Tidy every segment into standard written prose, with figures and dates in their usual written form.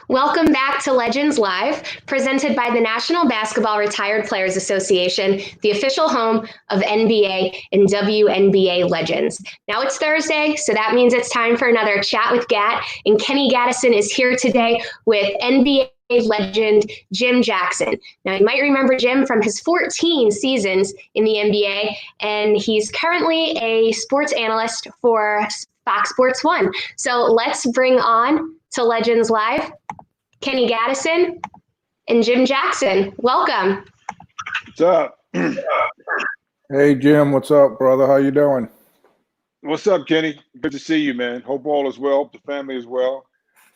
Welcome back to Legends Live, presented by the National Basketball Retired Players Association, the official home of NBA and WNBA legends. Now it's Thursday, so that means it's time for another chat with Gat, and Kenny Gattison is here today with NBA legend Jim Jackson. Now, you might remember Jim from his 14 seasons in the NBA, and he's currently a sports analyst for Fox Sports 1. So let's bring on to Legends Live Kenny Gattison and Jim Jackson. Welcome. What's up? Hey, Jim. What's up, brother? How you doing? What's up, Kenny? Good to see you, man. Hope all is well. Hope the family is well.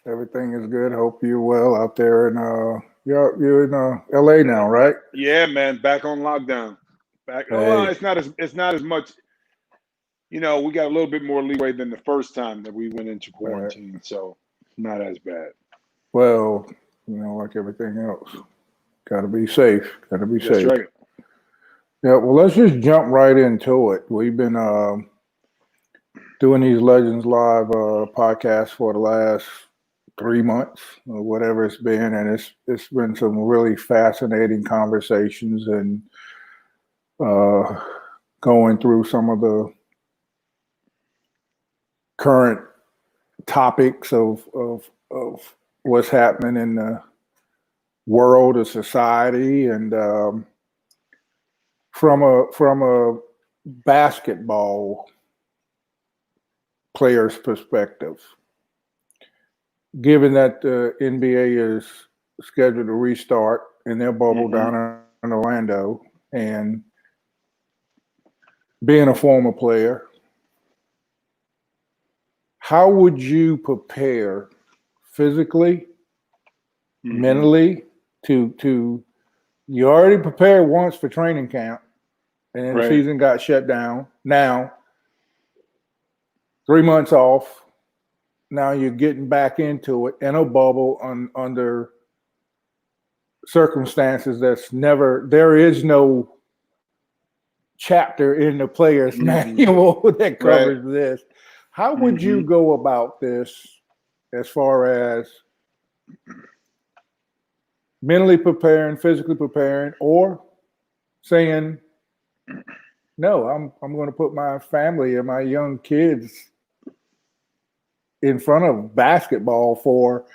Everything is good. Hope you're well out there. And you're in LA now, right? Yeah, man. Back on lockdown. Back. Hey. Oh, it's not as much. You know, we got a little bit more leeway than the first time that we went into quarantine, right. So it's not as bad. Well, like everything else, got to be safe. Got to be safe. That's right. Yeah. Well, let's just jump right into it. We've been doing these Legends Live podcasts for the last 3 months or whatever it's been, and it's been some really fascinating conversations and going through some of the current topics of what's happening in the world of society, and from a basketball player's perspective, given that the NBA is scheduled to restart in their bubble down in Orlando, and being a former player, how would you prepare physically, mentally, to you already prepared once for training camp, and then the season got shut down. Now, 3 months off. Now you're getting back into it in a bubble under circumstances there is no chapter in the player's manual that covers this. How would you go about this as far as mentally preparing, physically preparing, or saying, no, I'm going to put my family and my young kids in front of basketball for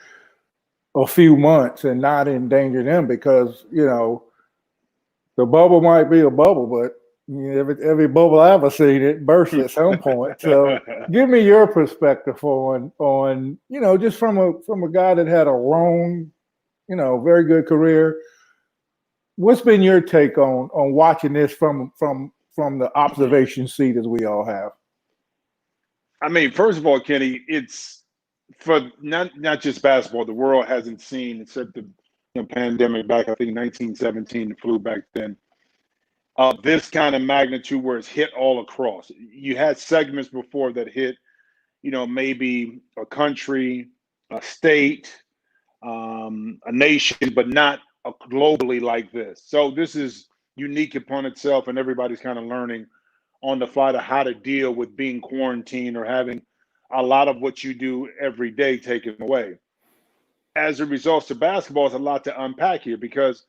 a few months and not endanger them, because, the bubble might be a bubble, but every bubble I've ever seen, it bursts at some point. So give me your perspective on just from a guy that had a long, very good career. What's been your take on watching this from the observation seat, as we all have? I mean, first of all, Kenny, it's for not just basketball. The world hasn't seen, except the pandemic back, I think 1917, the flu back then, this kind of magnitude where it's hit all across. You had segments before that hit, maybe a country, a state, a nation, but not globally like this. So this is unique upon itself, and everybody's kind of learning on the fly to how to deal with being quarantined or having a lot of what you do every day taken away. As a result to basketball, it's a lot to unpack here, because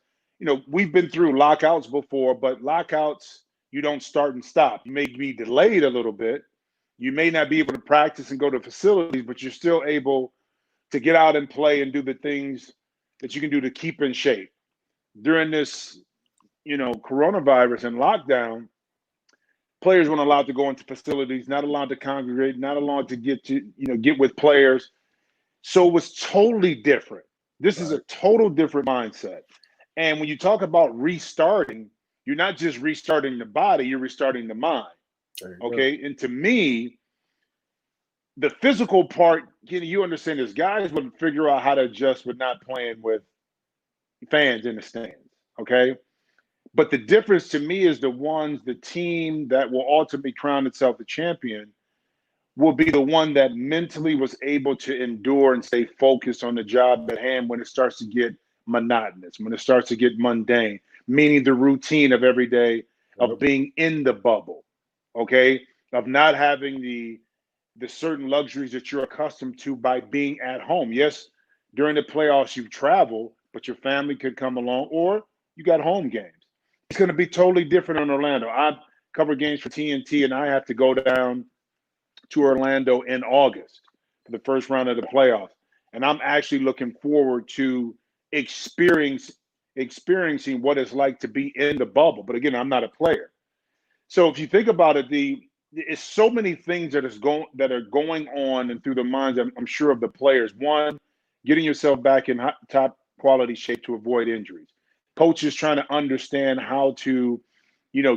we've been through lockouts before, but lockouts, you don't start and stop. You may be delayed a little bit. You may not be able to practice and go to facilities, but you're still able to get out and play and do the things that you can do to keep in shape. During this, coronavirus and lockdown, players weren't allowed to go into facilities, not allowed to congregate, not allowed to get with players. So it was totally different. This is a total different mindset. And when you talk about restarting, you're not just restarting the body, you're restarting the mind. Okay. And to me, the physical part, you understand this, guys would figure out how to adjust with not playing with fans in the stands. Okay. But the difference to me is the team that will ultimately crown itself the champion will be the one that mentally was able to endure and stay focused on the job at hand when it starts to get monotonous, when it starts to get mundane, meaning the routine of every day of being in the bubble, okay, of not having the certain luxuries that you're accustomed to by being at home. Yes, During the playoffs, you travel, but your family could come along, or you got home games. It's going to be totally different in Orlando. I cover games for TNT, and I have to go down to Orlando in August for the first round of the playoffs. And I'm actually looking forward to experiencing what it's like to be in the bubble. But again, I'm not a player. So if you think about it, it's so many things that are going on and through the minds, I'm sure, of the players. One, getting yourself back in top quality shape to avoid injuries. Coaches trying to understand how to,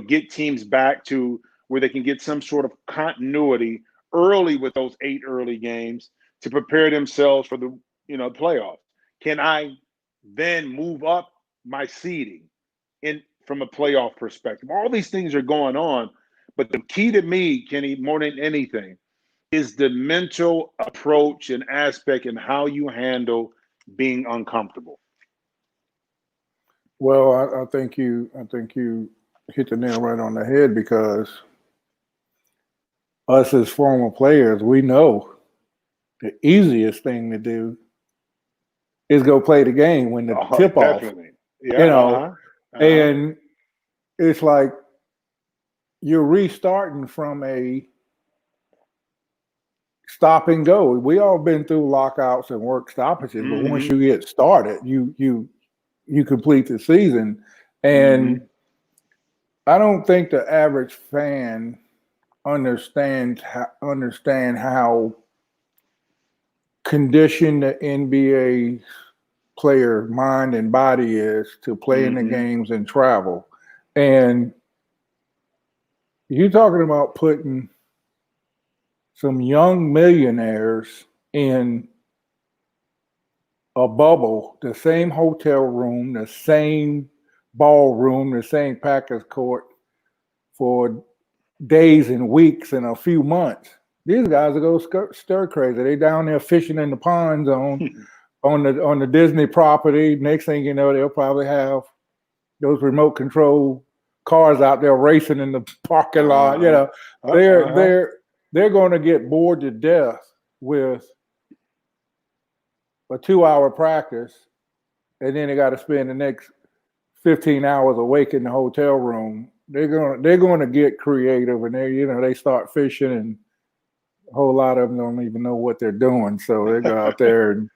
get teams back to where they can get some sort of continuity early with those 8 early games to prepare themselves for the, playoffs. Can I then move up my seeding from a playoff perspective? All these things are going on, but the key to me, Kenny, more than anything, is the mental approach and aspect and how you handle being uncomfortable. Well, I think you hit the nail right on the head, because us as former players, we know the easiest thing to do is go play the game when the tip off. Definitely. Yeah, and it's like you're restarting from a stop and go. We all been through lockouts and work stoppages, but once you get started, you complete the season. And I don't think the average fan understand how conditioned the NBA player mind and body is to play in the games and travel. And you're talking about putting some young millionaires in a bubble, the same hotel room, the same ballroom, the same practice court for days and weeks and a few months. These guys will go stir crazy. They down there fishing in the ponds on the Disney property. Next thing you know, they'll probably have those remote control cars out there racing in the parking lot. They're going to get bored to death with a 2-hour practice, and then they got to spend the next 15 hours awake in the hotel room. They're going to get creative, and they start fishing, and a whole lot of them don't even know what they're doing. So they go out there and.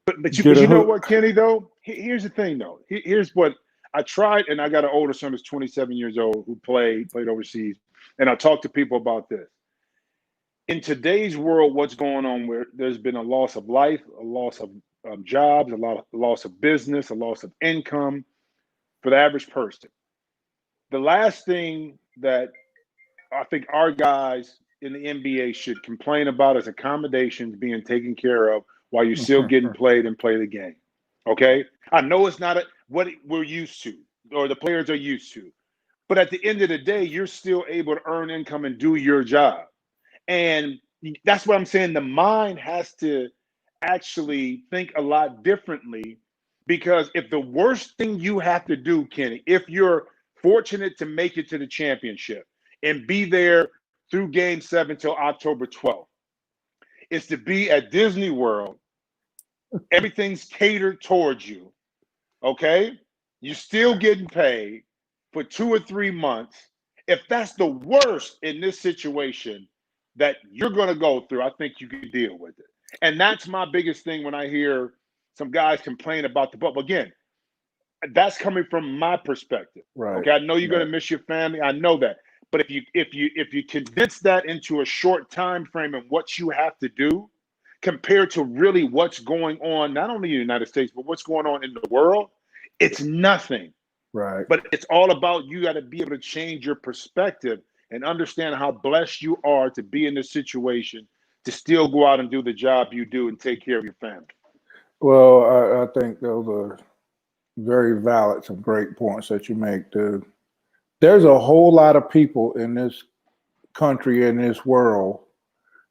But you know what, Kenny, though? Here's the thing, though. Here's what I tried, and I got an older son who's 27 years old who played overseas, and I talked to people about this. In today's world, what's going on where there's been a loss of life, a loss of jobs, a loss of business, a loss of income for the average person. The last thing that I think our guys in the NBA should complain about is accommodations being taken care of while you're still getting played and play the game. Okay? I know it's not what we're used to or the players are used to. But at the end of the day, you're still able to earn income and do your job. And that's what I'm saying. The mind has to actually think a lot differently, because if the worst thing you have to do, Kenny, if you're fortunate to make it to the championship and be there through Game 7 till October 12th, is to be at Disney World. Everything's catered towards you. Okay? You're still getting paid for 2 or 3 months. If that's the worst in this situation that you're going to go through, I think you can deal with it. And that's my biggest thing when I hear some guys complain about the bubble. Again, that's coming from my perspective. Right. Okay, I know you're going to miss your family. I know that. But if you condense that into a short time frame and what you have to do compared to really what's going on, not only in the United States, but what's going on in the world, it's nothing. Right. But it's all about you got to be able to change your perspective and understand how blessed you are to be in this situation, to still go out and do the job you do and take care of your family. Well, I think those are very valid, some great points that you make, dude. There's a whole lot of people in this country, in this world,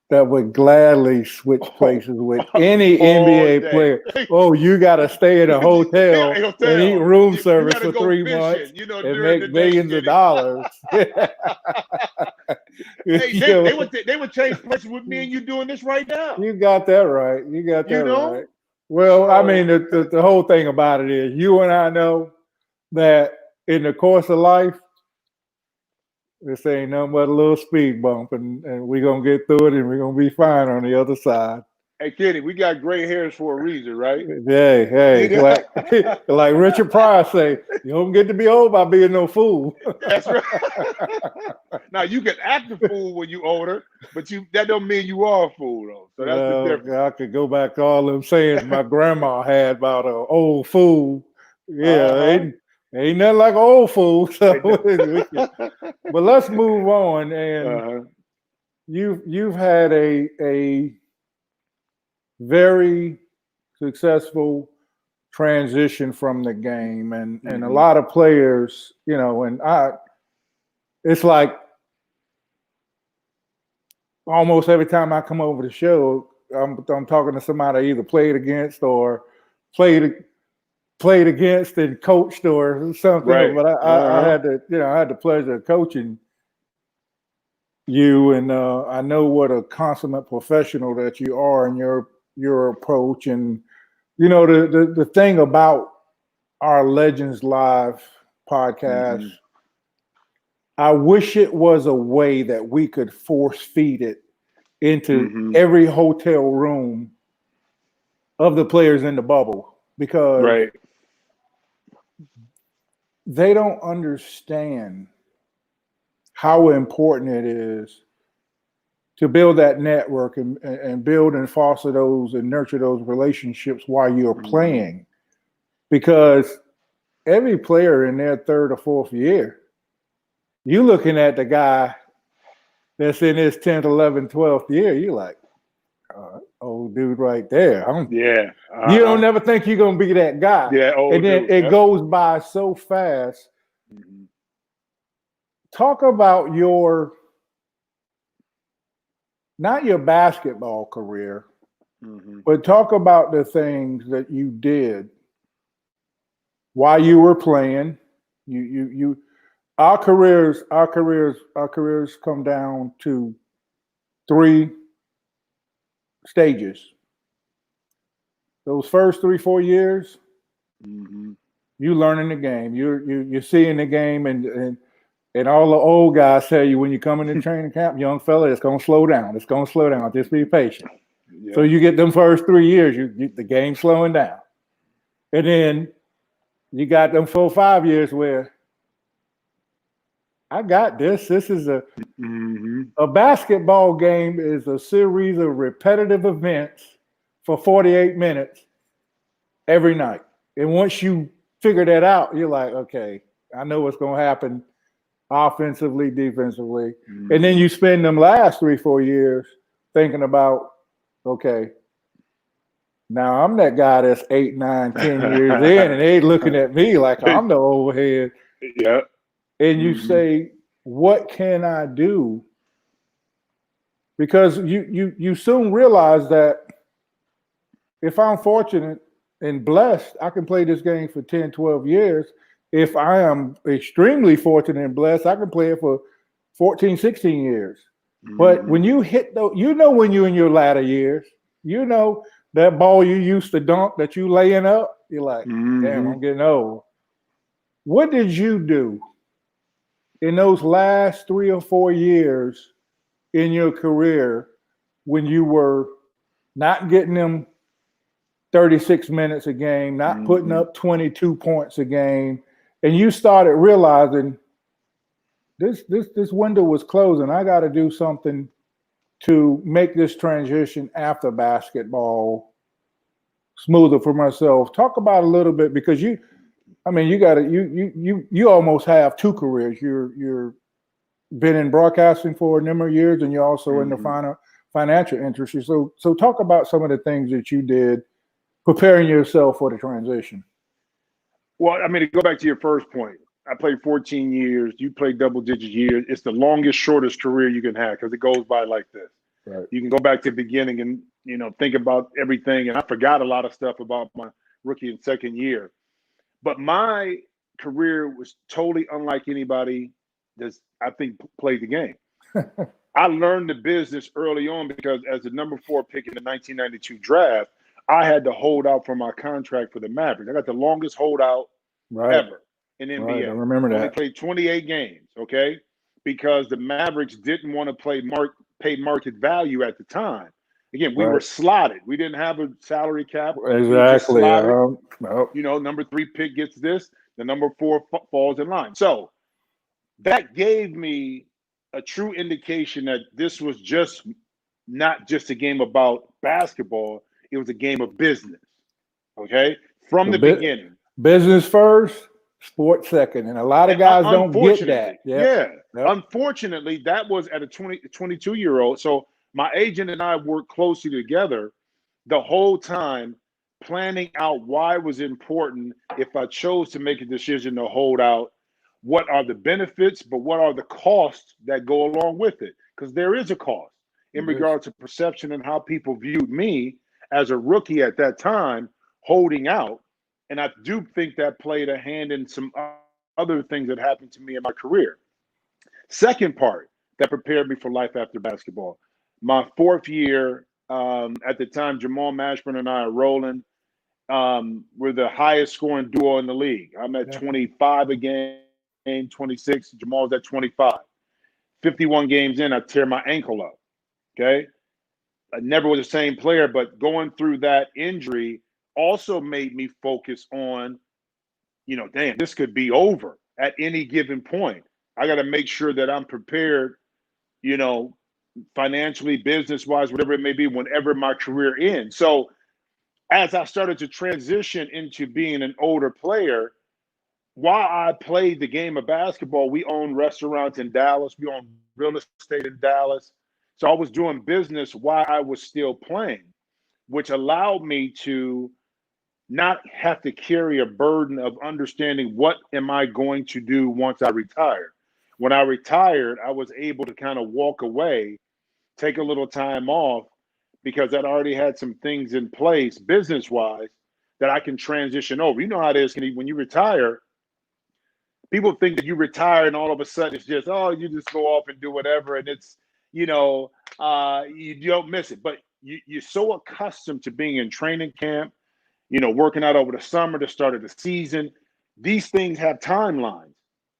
that would gladly switch places with any NBA player. Oh, you got to stay in a hotel and eat room service for 3 months and make millions of dollars. Hey, they would change places with me and you doing this right now. You got that right. You got that right. Well, I mean, the whole thing about it is you and I know that in the course of life, this ain't nothing but a little speed bump, and we're going to get through it, and we're going to be fine on the other side. Hey, Kenny, we got gray hairs for a reason, right? Hey, like Richard Pryor say, you don't get to be old by being no fool. That's right. Now, you can act a fool when you older, but that don't mean you are a fool, though. So that's the difference. I could go back to all them sayings my grandma had about an old fool. Yeah, ain't nothing like an old fool. So but let's move on. And you've had a very successful transition from the game, and a lot of players, and it's like almost every time I come over the show, I'm talking to somebody I either played against or played against and coached or something. Right. But I had the pleasure of coaching you, and I know what a consummate professional that you are in your approach. And the thing about our Legends Live podcast, I wish it was a way that we could force feed it into every hotel room of the players in the bubble, because they don't understand how important it is to build that network and build and foster those and nurture those relationships while you're playing. Because every player in their third or fourth year, you looking at the guy that's in his 10th, 11th, 12th year, you're like, old dude right there. You don't never think you're going to be that guy. Yeah, and then it goes by so fast. Talk about not your basketball career, but talk about the things that you did while you were playing. Our careers come down to 3 stages. Those first 3-4 years, you learning the game. You're seeing the game, and all the old guys tell you when you come into training camp, young fella, it's gonna slow down. It's gonna slow down. Just be patient. Yeah. So you get them first 3 years, the game's slowing down, and then you got them 4-5 years where I got this. This is a basketball game is a series of repetitive events for 48 minutes every night. And once you figure that out, you're like, okay, I know what's going to happen offensively, defensively. And then you spend them last 3-4 years thinking about, okay, now I'm that guy that's 8, 9, 10 years in, and they looking at me like I'm the old head. Yeah. And you say, what can I do? Because you soon realize that if I'm fortunate and blessed, I can play this game for 10, 12 years. If I am extremely fortunate and blessed, I can play it for 14, 16 years. But when you hit those, when you're in your latter years, that ball you used to dunk that you laying up, you're like, damn, I'm getting old. What did you do in those last 3 or 4 years in your career when you were not getting them 36 minutes a game, not putting up 22 points a game, and you started realizing this window was closing. I got to do something to make this transition after basketball smoother for myself. Talk about a little bit, because you almost have 2 careers. You're been in broadcasting for a number of years, and you're also in the financial industry. So talk about some of the things that you did preparing yourself for the transition. Well, I mean, to go back to your first point, I played 14 years. You played double-digit years. It's the longest, shortest career you can have because it goes by like this. Right. You can go back to the beginning and, think about everything. And I forgot a lot of stuff about my rookie and second year. But my career was totally unlike anybody that's, I think, played the game. I learned the business early on because as the number 4 pick in the 1992 draft, I had to hold out for my contract for the Mavericks. I got the longest holdout ever in NBA. Right, I remember that. I only played 28 games, okay? Because the Mavericks didn't want to pay market value at the time. Again, we were slotted. We didn't have a salary cap. Exactly. You know, number 3 pick gets this. The number 4 falls in line. So that gave me a true indication that this was not just a game about basketball. It was a game of business. Okay, from the beginning. Business first, sports second, and a lot of guys don't get that. Yep. Unfortunately, that was at a 22-year-old. So my agent and I worked closely together the whole time, planning out why it was important if I chose to make a decision to hold out. What are the benefits, but what are the costs that go along with it? Because there is a cost in regard to perception and how people viewed me as a rookie at that time, holding out. And I do think that played a hand in some other things that happened to me in my career. Second part that prepared me for life after basketball. My 4th year, at the time, Jamal Mashburn and I are rolling. We're the highest scoring duo in the league. I'm at 25 a game, 26. Jamal's at 25. 51 games in, I tear my ankle up. Okay. I never was the same player, but going through that injury also made me focus on, damn, this could be over at any given point. I got to make sure that I'm prepared, financially, business-wise, whatever it may be, whenever my career ends. So as I started to transition into being an older player, while I played the game of basketball, we owned restaurants in Dallas. We owned real estate in Dallas. So I was doing business while I was still playing, which allowed me to not have to carry a burden of understanding what am I going to do once I retire. When I retired, I was able to kind of walk away, take a little time off, because I'd already had some things in place business-wise that I can transition over. You know how it is, when you retire, people think that you retire and all of a sudden it's just, you just go off and do whatever, and it's, you don't miss it. But you're so accustomed to being in training camp, working out over the summer, the start of the season. These things have timelines.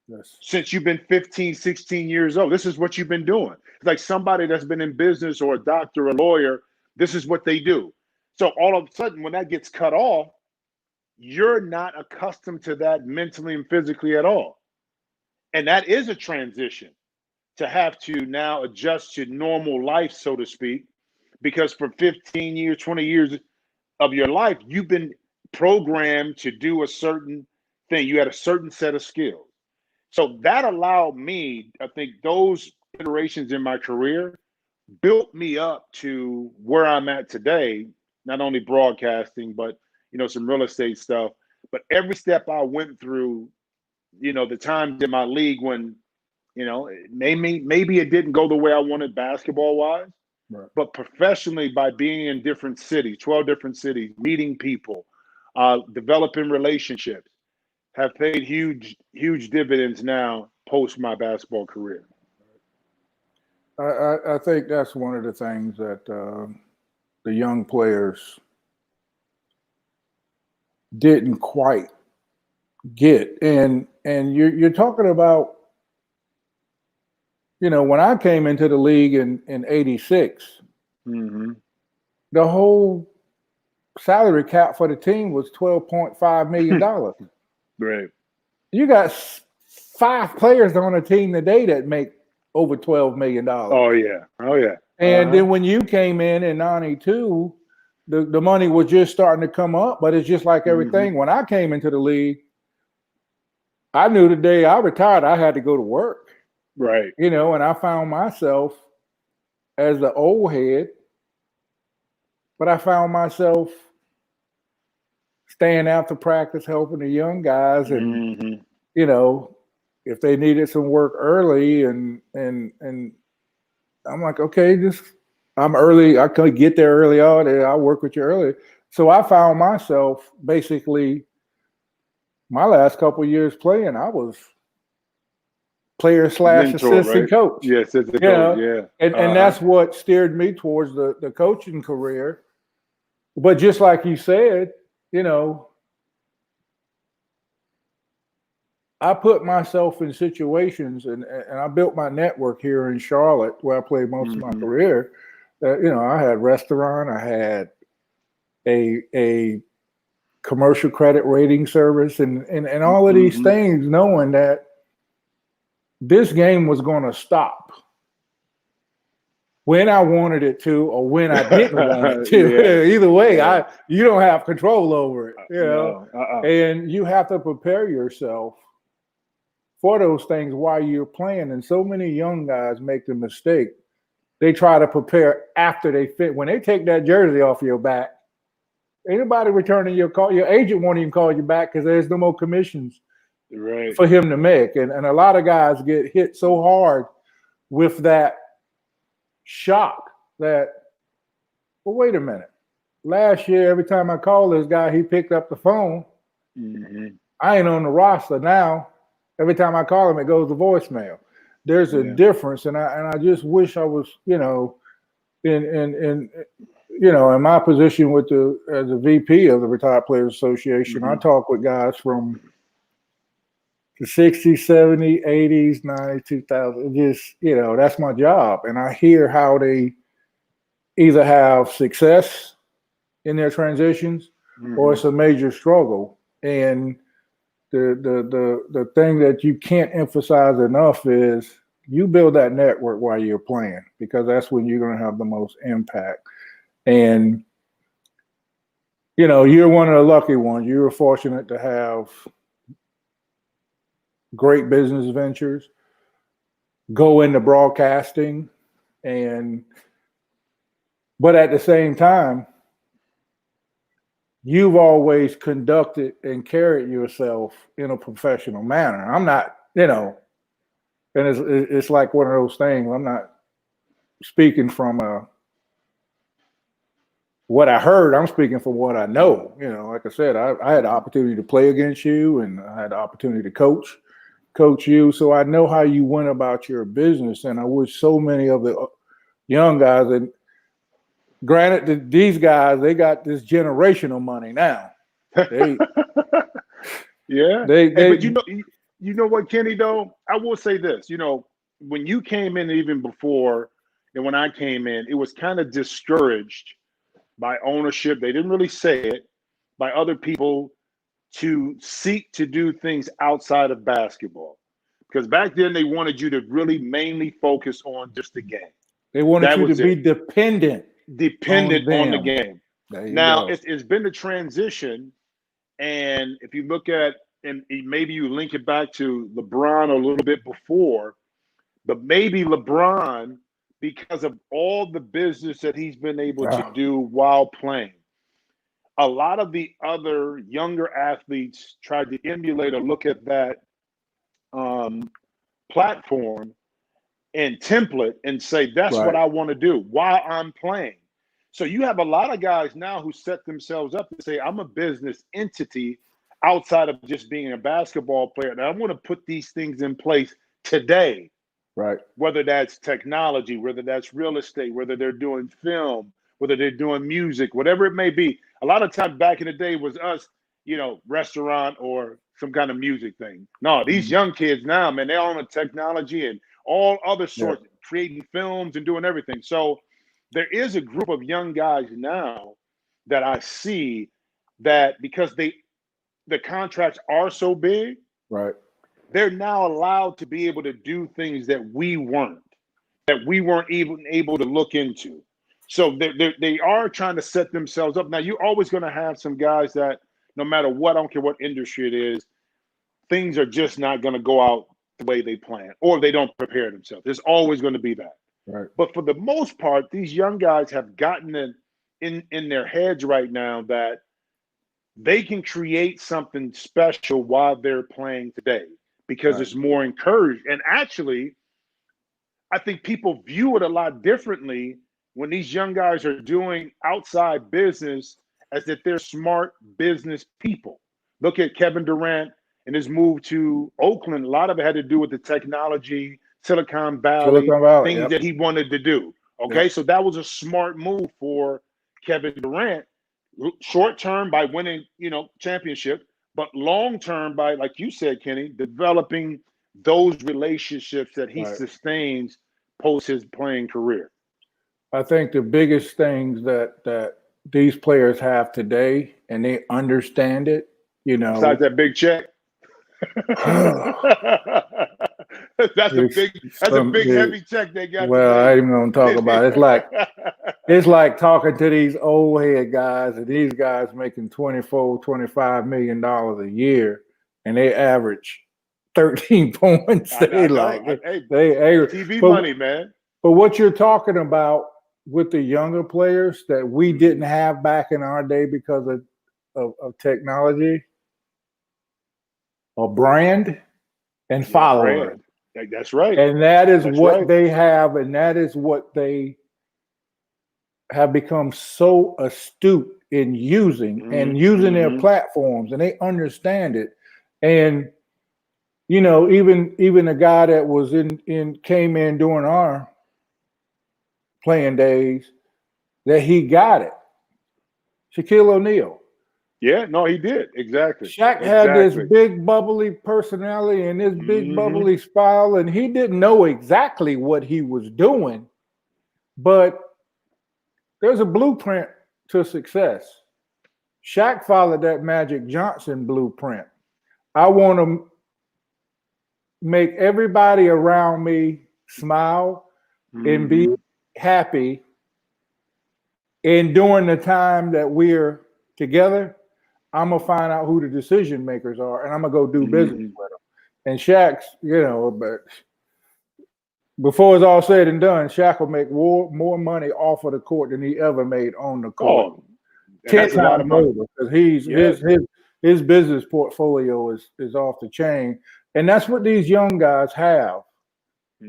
Yes. Since you've been 15, 16 years old, this is what you've been doing. It's like somebody that's been in business, or a doctor, a lawyer, this is what they do. So all of a sudden, when that gets cut off, you're not accustomed to that mentally and physically at all. And that is a transition to have to now adjust to normal life, so to speak, because for 15 years, 20 years of your life, you've been programmed to do a certain thing. You had a certain set of skills. So that allowed me, I think those iterations in my career built me up to where I'm at today, not only broadcasting, but, some real estate stuff. But every step I went through, the times in my league when, maybe it didn't go the way I wanted basketball-wise, right, but professionally, by being in different cities, 12 different cities, meeting people, developing relationships, have paid huge dividends now post my basketball career. I think that's one of the things that the young players didn't quite get. And you're talking about, when I came into the league in 86, mm-hmm. the whole salary cap for the team was $12.5 million. Right. You got 5 players on a team today that make over $12 million. Oh yeah. And then when you came in 92, the money was just starting to come up, but it's just like everything. Mm-hmm. When I came into the league, I knew the day I retired, I had to go to work. Right. And I found myself as the old head, but I found myself staying out to practice, helping the young guys, and mm-hmm. If they needed some work early, and I'm like, okay, I'm early. I could get there early on, and I'll work with you early. So I found myself basically my last couple of years playing, I was player / assistant right? coach. Yes, assistant coach, yeah. And that's what steered me towards the coaching career, But just like you said, I put myself in situations, and I built my network here in Charlotte, where I played most of my career. I had a restaurant, I had a commercial credit rating service, and all of these things, knowing that this game was going to stop when I wanted it to, or when I didn't want it to. Either way, you don't have control over it, and you have to prepare yourself for those things while you're playing. And so many young guys make the mistake. They try to prepare after they fit. When they take that jersey off your back, anybody returning your call, your agent won't even call you back because there's no more commissions for him to make. And a lot of guys get hit so hard with that shock that, well, wait a minute. Last year, every time I called this guy, he picked up the phone. I ain't on the roster now. Every time I call him, it goes to voicemail. There's a difference, and I just wish I was, in my position as a VP of the Retired Players Association. I talk with guys from the 60s, 70s, 80s, 90s, 2000. Just, that's my job, and I hear how they either have success in their transitions or it's a major struggle. And the thing that you can't emphasize enough is you build that network while you're playing, because that's when you're going to have the most impact. And, you're one of the lucky ones. You were fortunate to have great business ventures, go into broadcasting, but at the same time, you've always conducted and carried yourself in a professional manner. I'm not, and it's like one of those things. I'm not speaking from what I heard. I'm speaking from what I know. Like I said, I had the opportunity to play against you, and I had the opportunity to coach you. So I know how you went about your business. And I wish so many of the young guys, and granted, these guys, they got this generational money now. But you know what, Kenny, though? I will say this, when you came in, even before, and when I came in, it was kind of discouraged by ownership. They didn't really say it, by other people, to seek to do things outside of basketball. Because back then they wanted you to really mainly focus on just the game. They wanted you to be dependent on the game. Now it's been a transition, and if you look at, and maybe you link it back to LeBron a little bit before, but maybe LeBron, because of all the business that he's been able to do while playing, a lot of the other younger athletes tried to emulate or look at that platform and template and say, that's what I want to do while I'm playing. So you have a lot of guys now who set themselves up to say, I'm a business entity outside of just being a basketball player, and I want to put these things in place today. Right. Whether that's technology, whether that's real estate, whether they're doing film, whether they're doing music, whatever it may be. A lot of times back in the day was us, restaurant or some kind of music thing. No, these young kids now, man, they're on the technology and all other sorts, creating films and doing everything. So there is a group of young guys now that I see that, because the contracts are so big, they're now allowed to be able to do things that we weren't even able to look into. So they are trying to set themselves up. Now, you're always going to have some guys that, no matter what, I don't care what industry it is, things are just not going to go out the way they plan, or they don't prepare themselves. There's always going to be that. Right. But for the most part, these young guys have gotten in their heads right now that they can create something special while they're playing today, because it's more encouraged. And actually, I think people view it a lot differently when these young guys are doing outside business, as that they're smart business people. Look at Kevin Durant and his move to Oakland. A lot of it had to do with the technology, Silicon Valley things that he wanted to do. Okay, so that was a smart move for Kevin Durant. short term by winning, championship, but long term by, like you said, Kenny, developing those relationships that he Right. sustains post his playing career. I think the biggest things that these players have today, and they understand it, Besides that big check. That's a big heavy check they got well, I today. ain't even gonna talk about it. It's like talking to these old head guys, and these guys making $24-25 million a year, and they average 13 points. I know. TV money, man. But what you're talking about with the younger players that we didn't have back in our day because of technology, a brand and followers. That's right. And that is what they have, and that is what they have become so astute in using their platforms, and they understand it. And even a guy that was came in during our playing days, that he got it. Shaquille O'Neal. Yeah, no, he did. Exactly. Shaq had this big bubbly personality and this big bubbly style, and he didn't know exactly what he was doing, but there's a blueprint to success. Shaq followed that Magic Johnson blueprint. I want to make everybody around me smile and be happy. And during the time that we're together, I'm going to find out who the decision makers are, and I'm going to go do business with them. And Shaq's, but before it's all said and done, Shaq will make more money off of the court than he ever made on the court. 10 times more, because his business portfolio is off the chain. And that's what these young guys have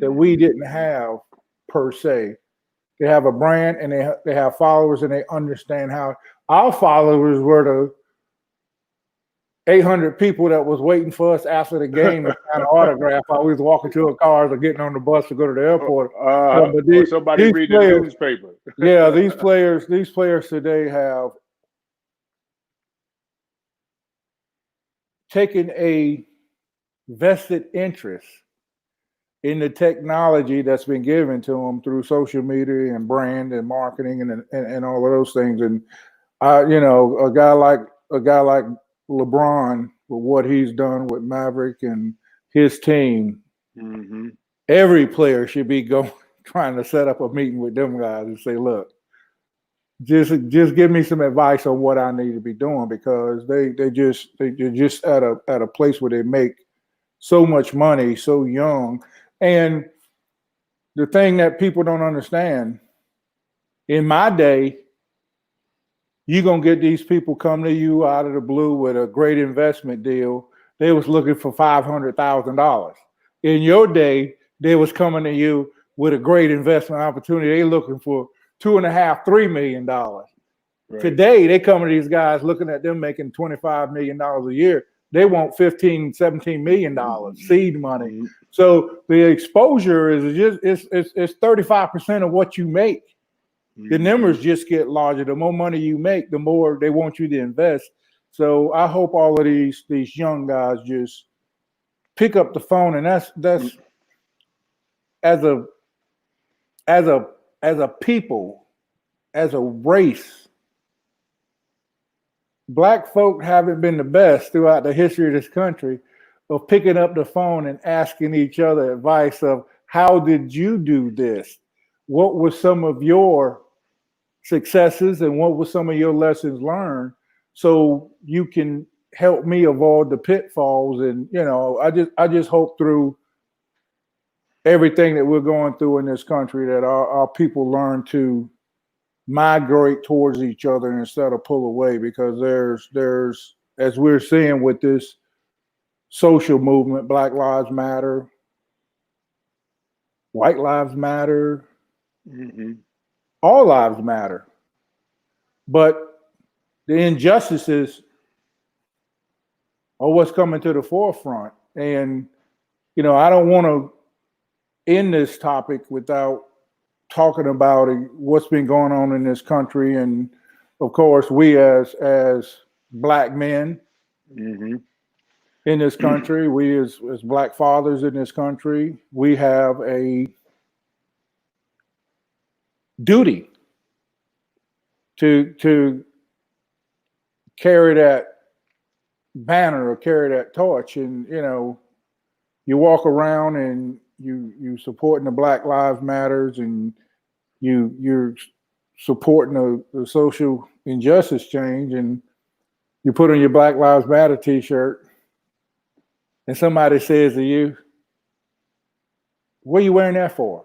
that we didn't have per se. They have a brand, and they have followers, and they understand how our followers were the 800 people that was waiting for us after the game to sign an autograph while we was walking to our cars or getting on the bus to go to the airport. Or somebody read the newspaper. Yeah, these players today have taken a vested interest in the technology that's been given to them through social media and brand and marketing and all of those things. And a guy like LeBron, with what he's done with Maverick and his team, every player should be trying to set up a meeting with them guys and say, look, just give me some advice on what I need to be doing, because they're just at a place where they make so much money so young. And the thing that people don't understand, in my day, you're going to get these people come to you out of the blue with a great investment deal. They was looking for $500,000. In your day, they was coming to you with a great investment opportunity. They looking for $2.5-3 million. Right. Today, they come to these guys looking at them making $25 million a year. They want $15-17 million seed money. So the exposure is 35% of what you make. The numbers just get larger. The more money you make, the more they want you to invest. So I hope all of these young guys just pick up the phone, and that's as a people, as a race, Black folk haven't been the best throughout the history of this country of picking up the phone and asking each other advice of, how did you do this? What were some of your successes, and what were some of your lessons learned, so you can help me avoid the pitfalls? And I just hope through everything that we're going through in this country that our people learn to migrate towards each other instead of pull away, because there's as we're seeing with this social movement, Black Lives Matter, White Lives Matter, all lives matter, but the injustices are what's coming to the forefront. And I don't want to end this topic without talking about what's been going on in this country and of course, we as black men Mm-hmm. in this country, we as black fathers in this country, we have a duty to carry that banner or carry that torch. And you walk around and you supporting the Black Lives Matters, and you're supporting the social injustice change, and you put on your Black Lives Matter t-shirt, and somebody says to you, what are you wearing that for?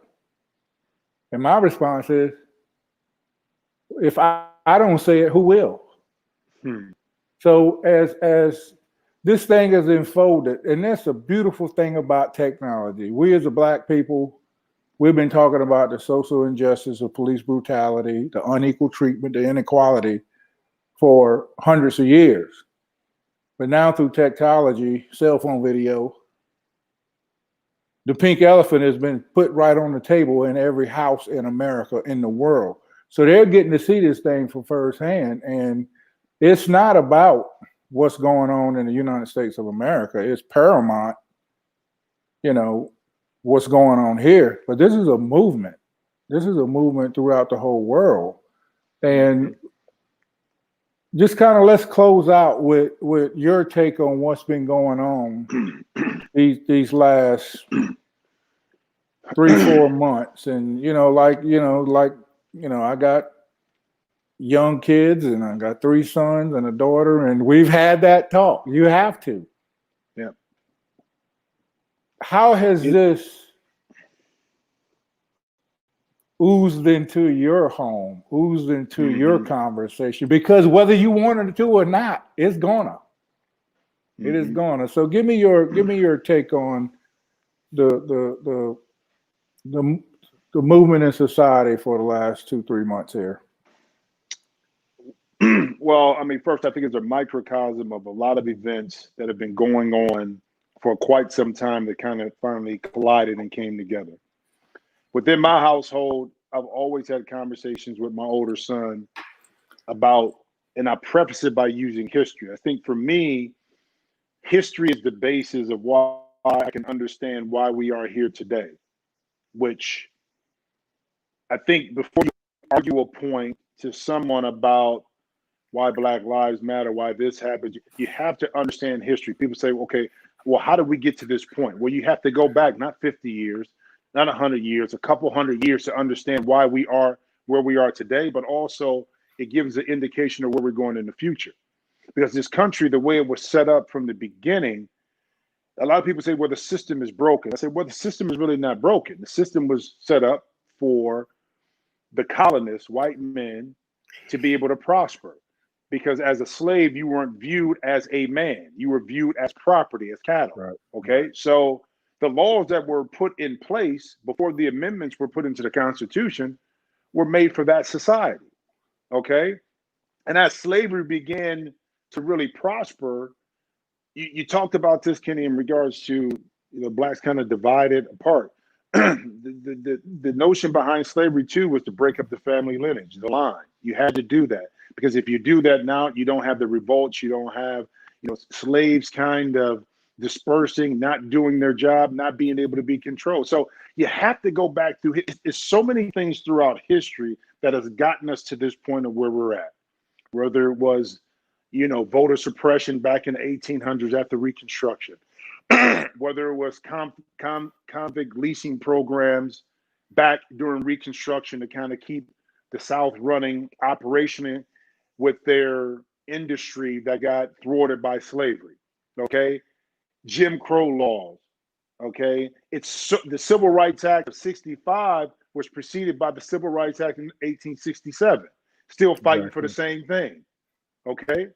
And my response is, if I don't say it, who will? So as this thing is unfolded, and that's a beautiful thing about technology. We as a black people, we've been talking about the social injustice of police brutality, the unequal treatment, the inequality for hundreds of years. But now through technology, cell phone video, the pink elephant has been put right on the table in every house in America, in the world. So they're getting to see this thing for firsthand. And it's not about what's going on in the United States of America. It's paramount, what's going on here. But this is a movement. This is a movement throughout the whole world. And just kind of let's close out with your take on what's been going on these last 3-4 months. And I got young kids, and I got 3 sons and a daughter, and we've had that talk. You have to. Yeah. How has this oozed into your home, oozed into your conversation? Because whether you wanted to or not, it's gonna. It is gonna. So give me your take on the movement in society for the last 2-3 months here. Well, I mean, first, I think it's a microcosm of a lot of events that have been going on for quite some time that kind of finally collided and came together. Within my household, I've always had conversations with my older son about, and I preface it by using history. I think for me, history is the basis of why I can understand why we are here today, which I think before you argue a point to someone about why Black Lives Matter, why this happens, you have to understand history. People say, okay, well, how did we get to this point? Well, you have to go back, not 50 years, not 100 years, a couple hundred years to understand why we are where we are today, but also it gives an indication of where we're going in the future. Because this country, the way it was set up from the beginning, a lot of people say, well, the system is broken. I say, well, the system is really not broken. The system was set up for the colonists, white men, to be able to prosper. Because as a slave, you weren't viewed as a man. You were viewed as property, as cattle. Right. Okay. So the laws that were put in place before the amendments were put into the Constitution were made for that society. Okay. And as slavery began to really prosper, you talked about this, Kenny, in regards to blacks kind of divided apart. The notion behind slavery too was to break up the family lineage, the line. You had to do that because if you do that now, you don't have the revolts, you don't have slaves kind of dispersing, not doing their job, not being able to be controlled. So you have to go back through. It's so many things throughout history that has gotten us to this point of where we're at. Whether it was, voter suppression back in the 1800s after Reconstruction, whether it was convict leasing programs back during Reconstruction to kind of keep the South running operationally with their industry that got thwarted by slavery. Okay. Jim Crow laws. Okay. The Civil Rights Act of 65 was preceded by the Civil Rights Act in 1867. Still fighting for the same thing. Okay.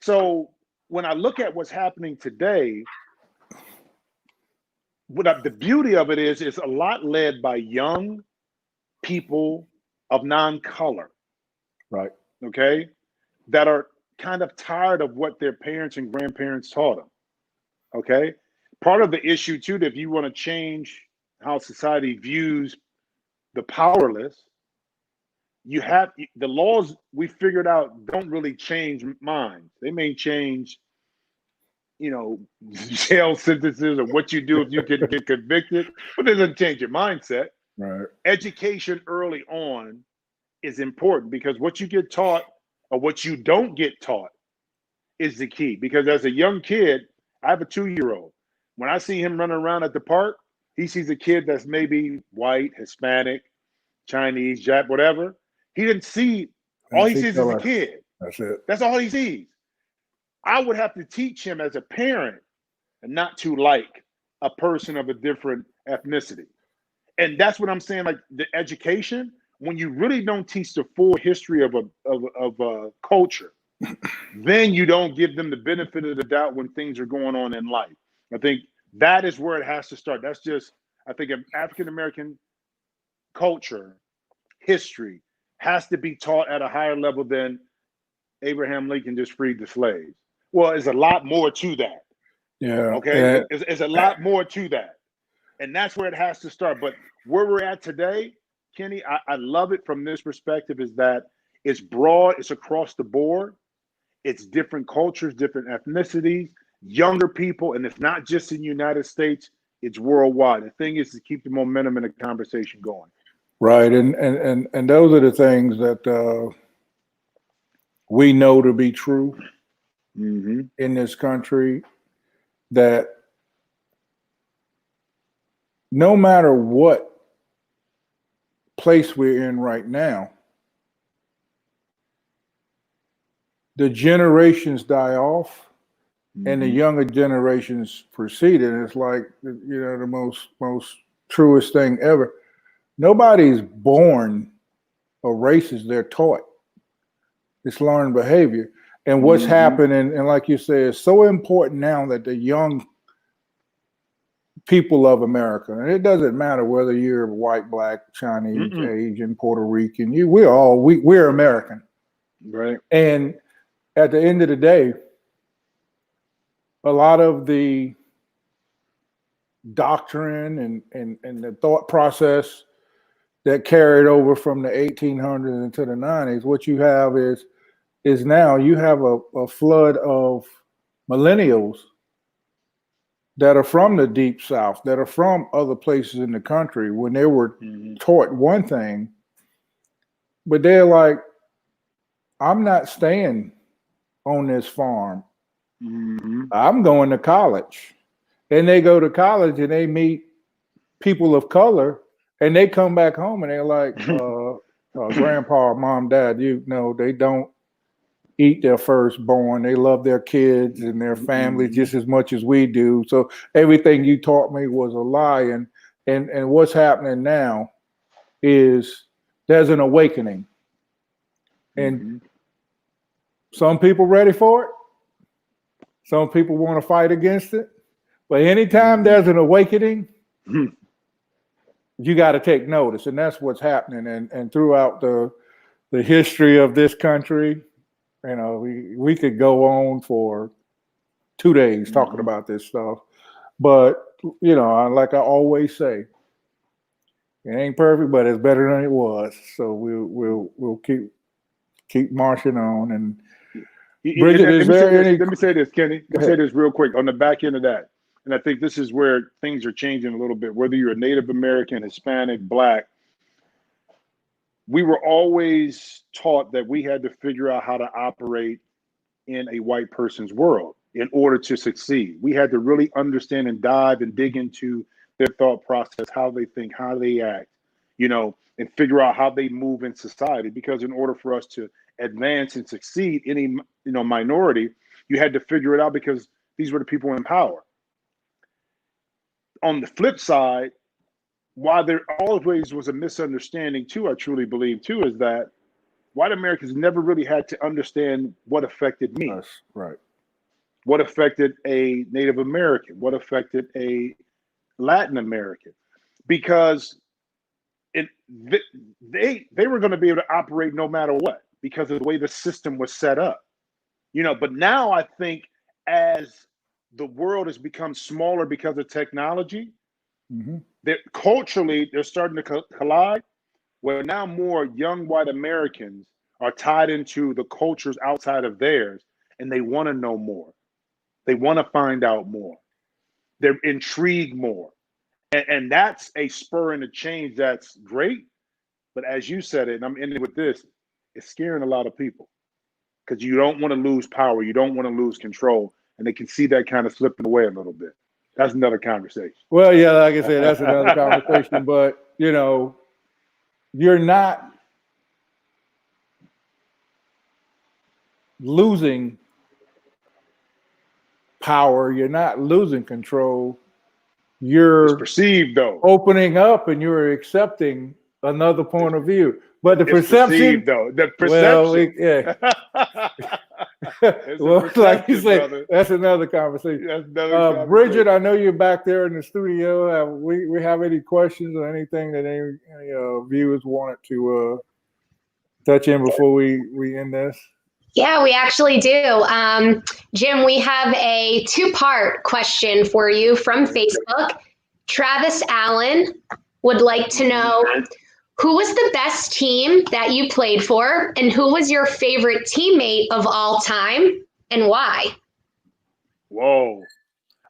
So when I look at what's happening today, the beauty of it is it's a lot led by young people of non-color. Right. Okay. That are kind of tired of what their parents and grandparents taught them. Okay. Part of the issue too, that if you want to change how society views the powerless, the laws we figured out don't really change minds. They may change, jail sentences or what you do if you can get convicted, but it doesn't change your mindset. Right. Education early on is important because what you get taught or what you don't get taught is the key. Because as a young kid, I have a 2-year-old. When I see him running around at the park, he sees a kid that's maybe white, Hispanic, Chinese, Jap, whatever. He didn't see, all he sees is a kid. That's it. That's all he sees. I would have to teach him as a parent not to like a person of a different ethnicity. And that's what I'm saying, like the education, when you really don't teach the full history of a culture, then you don't give them the benefit of the doubt when things are going on in life. I think that is where it has to start. That's just, I think an African-American culture, history has to be taught at a higher level than Abraham Lincoln just freed the slaves. Well, there's a lot more to that. Yeah. Okay. It's a lot more to that. And that's where it has to start. But where we're at today, Kenny, I love it from this perspective is that it's broad, it's across the board. It's different cultures, different ethnicities, younger people, and it's not just in the United States, it's worldwide. The thing is to keep the momentum and the conversation going. Right. And those are the things that we know to be true in this country, that no matter what place we're in right now, the generations die off and the younger generations proceed. And it's like, the most truest thing ever. Nobody's born a racist, they're taught. It's learned behavior. And what's happening, and like you said, it's so important now that the young people of America, and it doesn't matter whether you're white, black, Chinese, Asian, Puerto Rican, we're American. Right. And at the end of the day, a lot of the doctrine and the thought process that carried over from the 1800s into the 90s, what you have is now you have a flood of millennials that are from the deep South, that are from other places in the country when they were taught one thing, but they're like, I'm not staying on this farm. I'm going to college. And they go to college and they meet people of color and they come back home and they're like, grandpa, mom, dad, they don't eat their firstborn. They love their kids and their families just as much as we do. So everything you taught me was a lie. And what's happening now is there's an awakening. And some people ready for it. Some people want to fight against it. But anytime there's an awakening, you got to take notice. And that's what's happening. And throughout the history of this country, we could go on for 2 days talking about this stuff. But, like I always say, it ain't perfect, but it's better than it was. So we'll keep marching on. And Bridget, let me say this, Kenny. Let me say this real quick on the back end of that. And I think this is where things are changing a little bit. Whether you're a Native American, Hispanic, Black, we were always taught that we had to figure out how to operate in a white person's world in order to succeed. We had to really understand and dive and dig into their thought process, how they think, how they act, and figure out how they move in society. Because in order for us to advance and succeed, any minority, you had to figure it out because these were the people in power. On the flip side, why there always was a misunderstanding too, I truly believe too, is that white Americans never really had to understand what affected me. That's right. What affected a Native American, what affected a Latin American, because they were going to be able to operate no matter what because of the way the system was set up. But now I think as the world has become smaller because of technology, that culturally they're starting to collide. Well, now more young white Americans are tied into the cultures outside of theirs, and they want to know more. They want to find out more. They're intrigued more. And that's a spur and a change that's great. But as you said it, and I'm ending with this, it's scaring a lot of people because you don't want to lose power. You don't want to lose control. And they can see that kind of slipping away a little bit. That's another conversation. Well, yeah, like I said, that's another conversation. But, you know, you're not losing power. You're not losing control. You're It's perceived, though. Opening up and you're accepting another point of view. But the perception, perceived, though. The perception. Well, like you said, that's another conversation. That's another conversation. Bridget, I know you're back there in the studio. We have any questions or anything that any viewers wanted to touch in before we end this? Yeah, we actually do. Jim, we have a two-part question for you from Facebook. Travis Allen would like to know, who was the best team that you played for, and who was your favorite teammate of all time, and why? Whoa.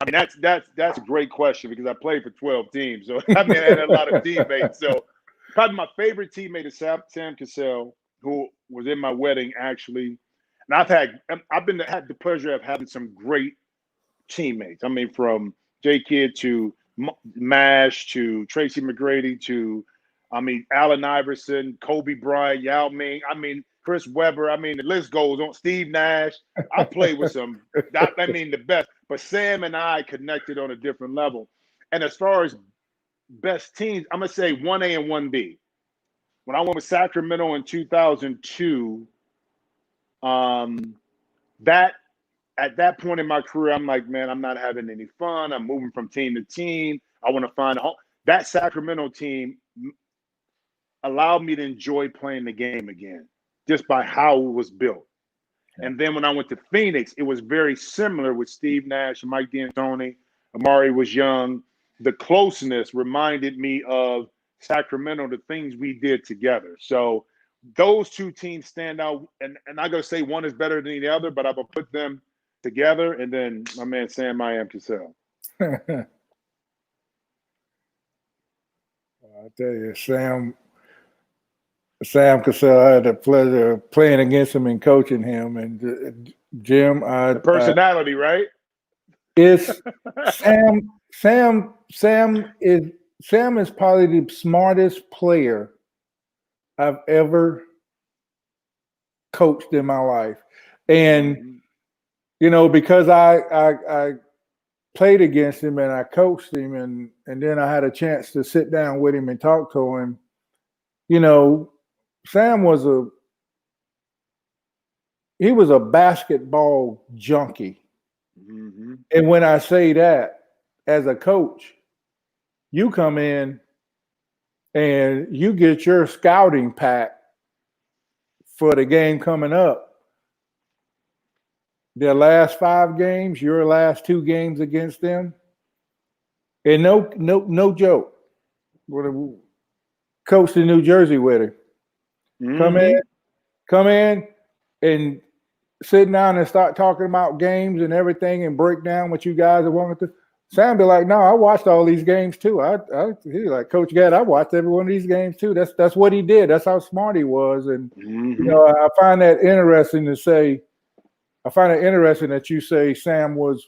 I mean, that's a great question because I played for 12 teams. So, I mean, I had a lot of teammates. So, probably my favorite teammate is Sam Cassell, who was in my wedding, actually. And I've had the pleasure of having some great teammates. I mean, from J Kidd to Mash to Tracy McGrady to, Allen Iverson, Kobe Bryant, Yao Ming. Chris Webber. The list goes on. Steve Nash. I played with the best. But Sam and I connected on a different level. And as far as best teams, I'm going to say 1A and 1B. When I went with Sacramento in 2002, at that point in my career, I'm like, man, I'm not having any fun. I'm moving from team to team. I want to find a home. That Sacramento team allowed me to enjoy playing the game again, just by how it was built. Okay. And then when I went to Phoenix, it was very similar with Steve Nash and Mike D'Antoni. Amari was young. The closeness reminded me of Sacramento, the things we did together. So those two teams stand out, and I gotta say one is better than the other, but I will put them together. And then my man Sam Cassell. I tell you, Sam Cassell, I had the pleasure of playing against him and coaching him. And Jim, the personality, right? It's Sam is probably the smartest player I've ever coached in my life. And, because I played against him and I coached him and then I had a chance to sit down with him and talk to him, Sam was a basketball junkie. Mm-hmm. And when I say that, as a coach, you come in and you get your scouting pack for the game coming up. Their last 5 games, your last 2 games against them, and no joke. Coached in New Jersey with him. Mm-hmm. Come in, and sit down and start talking about games and everything, and break down what you guys are wanting to. Sam be like, no, I watched all these games too. He's like, Coach Gadd, I watched every one of these games too. That's what he did. That's how smart he was. And I find that interesting to say. I find it interesting that you say Sam was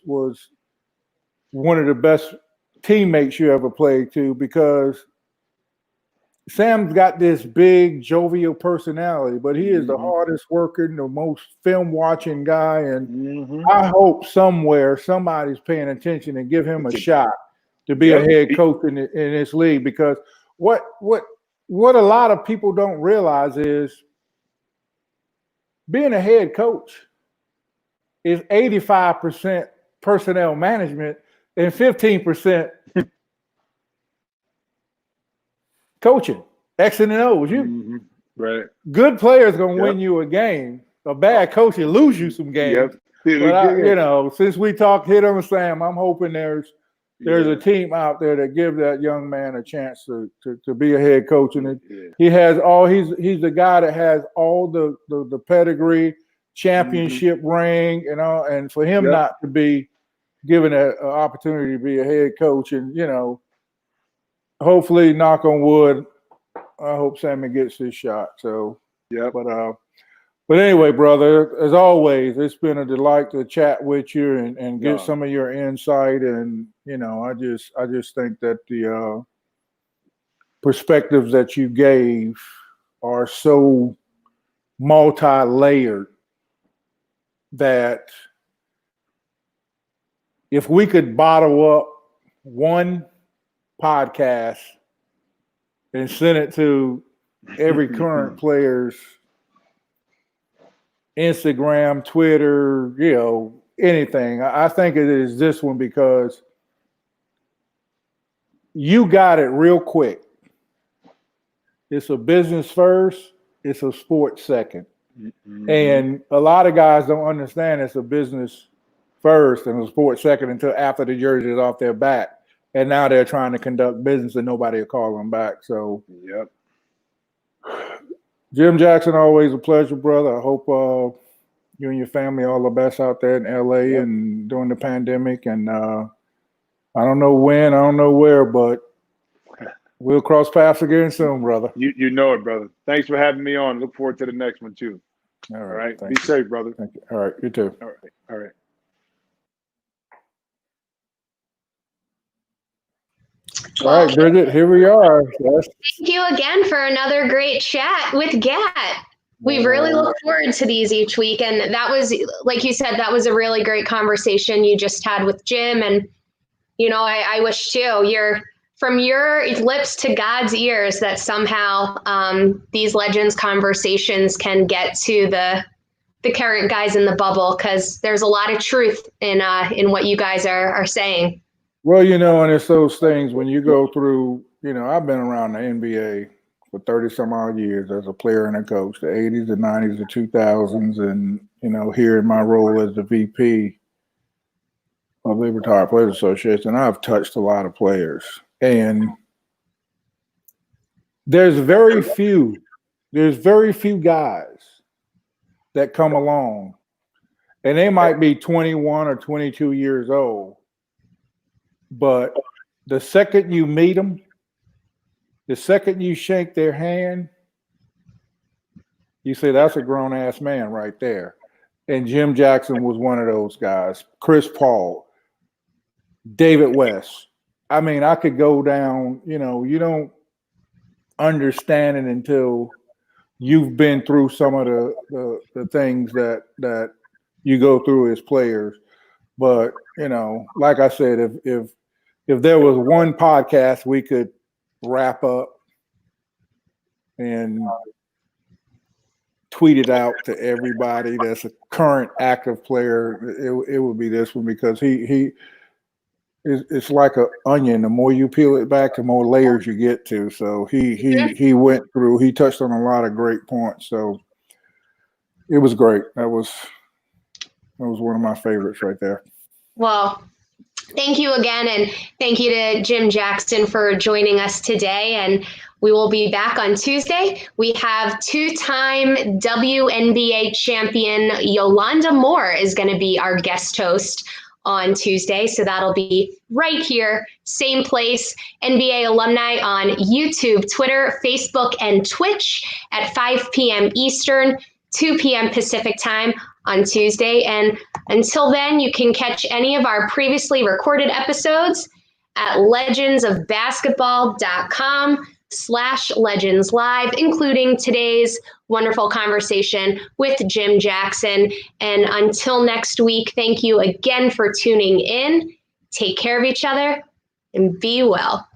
one of the best teammates you ever played to, because Sam's got this big jovial personality, but he is the hardest working, the most film watching guy. And I hope somewhere somebody's paying attention and give him a shot to be a head coach in this league, because what a lot of people don't realize is being a head coach is 85% personnel management and 15% coaching, X and O's. Right. Good players gonna win you a game. A bad coach will lose you some games. But since we talked hit on Sam, I'm hoping there's there's a team out there that give that young man a chance to be a head coach, and he has all. He's the guy that has all the pedigree, championship ring, and all. And for him not to be given an opportunity to be a head coach, and hopefully, knock on wood, I hope Sammy gets his shot. So But anyway, brother, as always, it's been a delight to chat with you and get some of your insight. And, I just think that the perspectives that you gave are so multi-layered that if we could bottle up one podcast and send it to every current player's Instagram, Twitter, anything. I think it is this one because you got it real quick. It's a business first, it's a sports second. And a lot of guys don't understand it's a business first and a sports second until after the jersey is off their back. And now they're trying to conduct business and nobody will call them back. So, Jim Jackson, always a pleasure, brother. I hope you and your family all the best out there in LA and during the pandemic. And I don't know when, I don't know where, but we'll cross paths again soon, brother. You know it, brother. Thanks for having me on. Look forward to the next one, too. All right. Be safe, brother. Thank you. All right. You too. All right. All right, Bridget, here we are. Yes. Thank you again for another great chat with Gat. We really look forward to these each week. And that was, like you said, that was a really great conversation you just had with Jim. And, I wish too, from your lips to God's ears that somehow these Legends conversations can get to the current guys in the bubble, because there's a lot of truth in what you guys are saying. Well, and it's those things when you go through, I've been around the NBA for 30 some odd years as a player and a coach, the 80s, the 90s, the 2000s, and, here in my role as the VP of the Retired Players Association, I've touched a lot of players. And there's very few guys that come along, and they might be 21 or 22 years old. But the second you meet them, the second you shake their hand, you say, that's a grown-ass man right there. And Jim Jackson was one of those guys. Chris Paul, David West. I mean, I could go down, you don't understand it until you've been through some of the things that you go through as players. But, like I said, if there was one podcast we could wrap up and tweet it out to everybody that's a current active player, it would be this one, because it's like an onion. The more you peel it back, the more layers you get to. So he went through, he touched on a lot of great points. So it was great. That was one of my favorites right there. Well, thank you again, and thank you to Jim Jackson for joining us today. And we will be back on Tuesday. We have two-time WNBA champion Yolanda Moore is going to be our guest host on Tuesday. So that'll be right here, same place, NBA alumni on YouTube, Twitter, Facebook, and Twitch at 5 p.m. Eastern, 2 p.m. Pacific time on Tuesday. And until then, you can catch any of our previously recorded episodes at legendsofbasketball.com/Legends Live, including today's wonderful conversation with Jim Jackson. And until next week, thank you again for tuning in. Take care of each other and be well.